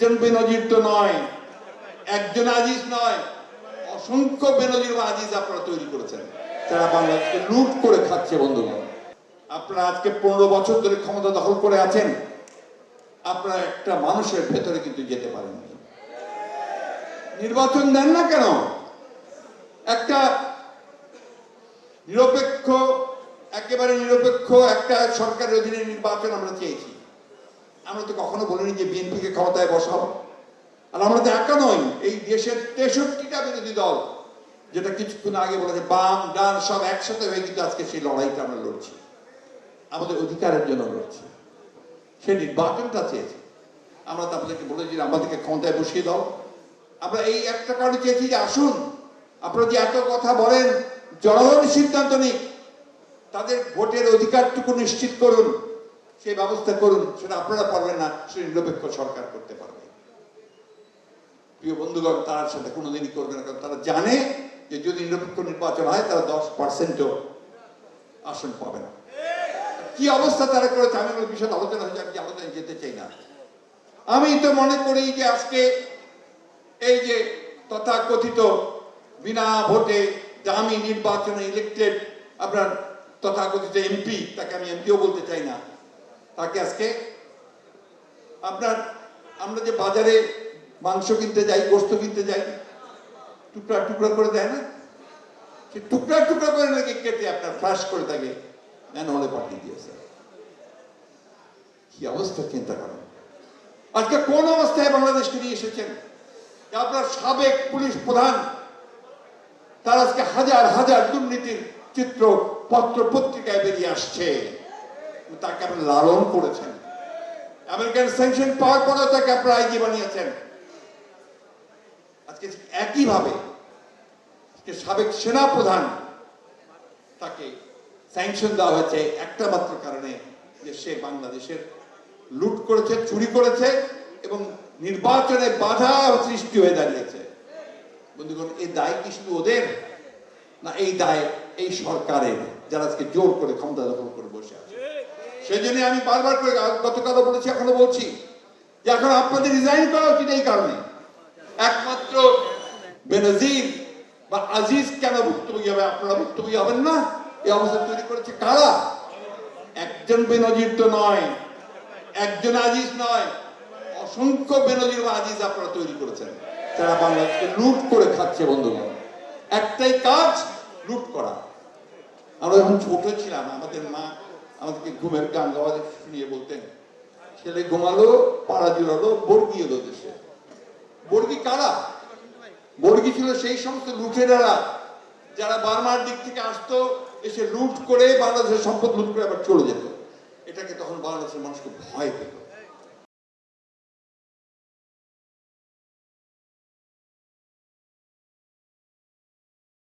একজন বেনজির তো নয়, একজন আজিজ নয়, অসংখ্য বেনজির আজিজ আপনারা তৈরি করেছেন, যারা বাংলাদেশকে লুট করে খাচ্ছে। বন্ধুগণ, আপনারা আজকে 15 বছর ধরে ক্ষমতা দখল করে আছেন, আপনারা একটা মানুষের ভেতরে কিন্তু যেতে পারেননি। নির্বাচন দেন না কেন? একটা নিরপেক্ষ, একেবারে নিরপেক্ষ একটা সরকারের অধীনে নির্বাচন আমরা চেয়েছি। আমরা তো কখনো বলিনি যে বিএনপিকে ক্ষমতায় বসাবো। আর আমরা তো একা নই, এই দেশের 63টা বিরোধী দল, যেটা কিছুক্ষণ আগে বলেছে বাম ডান সব একসাথে হয়ে কিন্তু আজকে সেই লড়াইটা আমরা লড়ছি, আমাদের অধিকারের জন্য লড়ছি, সেই নির্বাচনটা চেয়েছি। আমরা তো আপনাদেরকে বলেছি আমাদেরকে ক্ষমতায় বসিয়ে দাও। আমরা এই একটা কারণে চেয়েছি যে আসুন, আপনারা যে এত কথা বলেন, জনগণ সিদ্ধান্ত নিক, তাদের ভোটের অধিকারটুকু নিশ্চিত করুন, সেই ব্যবস্থা করুন। সেটা আপনারা পারবেন না, সেটা নিরপেক্ষ সরকার করতে পারবে। প্রিয় বন্ধুগণ, তার সাথে কোনোদিনই করবে না, কারণ তারা জানে যে যদি নিরপেক্ষ নির্বাচন হয় তারা 10%ও আসন পাবে না। কি অবস্থা তারা করেছে আমি ওই বিষয়ে আলোচনা হয়েছে, আমি আলোচনায় যেতে চাই না। আমি তো মনে করি যে আজকে এই যে তথাকথিত বিনা ভোটে দামি নির্বাচনে ইলেক্টেড আপনার তথাকথিত এমপি, তাকে আমি এমপিও বলতে চাই না, তাকে আজকে আপনার আমরা যে বাজারে মাংস কিনতে যাই, গোস্ত কিনতে যাই, টুকরা টুকরা করে দেয় না, সে টুকরা টুকরা করে নাকি কেটে আপনার ফ্লাশ করে তাকে ম্যানুয়ালে পাঠিয়ে দিয়েছে। কি অবস্থা চিন্তা করেন। আজকে কোন অবস্থায় বাংলাদেশকে নিয়ে এসেছেন? আপনার সাবেক পুলিশ প্রধান, তার আজকে হাজার হাজার দুর্নীতির চিত্র পত্র পত্রিকায় বেরিয়ে আসছে, তাকে আপনি লালন করেছেন। আমেরিকান স্যাংশন পাওয়ার পরেও তাকে আপনারা আইজি বানিয়েছেন। আজকে একইভাবে সাবেক সেনা প্রধান, তাকে স্যাংশন দেওয়া হয়েছে একটা মাত্র কারণে, যে সে বাংলাদেশের লুট করেছে, চুরি করেছে এবং নির্বাচনে বাধা সৃষ্টি হয়ে দাঁড়িয়েছে। বন্ধুগণ, এই দায় কি শুধু ওদের না, এই দায় এই সরকারের, যারা আজকে জোর করে ক্ষমতা দখল করে বসে আছে। সেই জন্য আমি বারবার করে গতকালও বলেছি, এখনো বলছি যে এখন আপনাদের রিজাইন করা উচিত। এই কারণে একমাত্র বেনজির বা আজিজ কেন ভুক্তভোগী হবে? আপনারা ভুক্তভোগী হবেন না? এই অবস্থা তৈরি করেছে কারা? একজন বেনজির তো নয়, একজন আজিজ নয়, অসংখ্য বেনজির বা আজিজ আপনারা তৈরি করেছেন, যারা বাংলাদেশকে লুট করে খাচ্ছে। বন্ধুগণ, একটাই কাজ, লুট করা। আমরা যখন ছোট ছিলাম, আমাদের মা আমাদেরকে ঘুমের গান গাওয়া শুনিয়ে বলতেন, ছেলে ঘুমালো, পাড়া জুড়ালো, বর্গি এলো দেশে। বর্গি কারা? বর্গি ছিল সেই সমস্ত লুটেরারা, যারা বার্মার দিক থেকে আসতো, এসে লুট করে বাংলাদেশের সম্পদ লুট করে আবার চলে যেত। এটাকে তখন বাংলাদেশের মানুষকে ভয় পেত।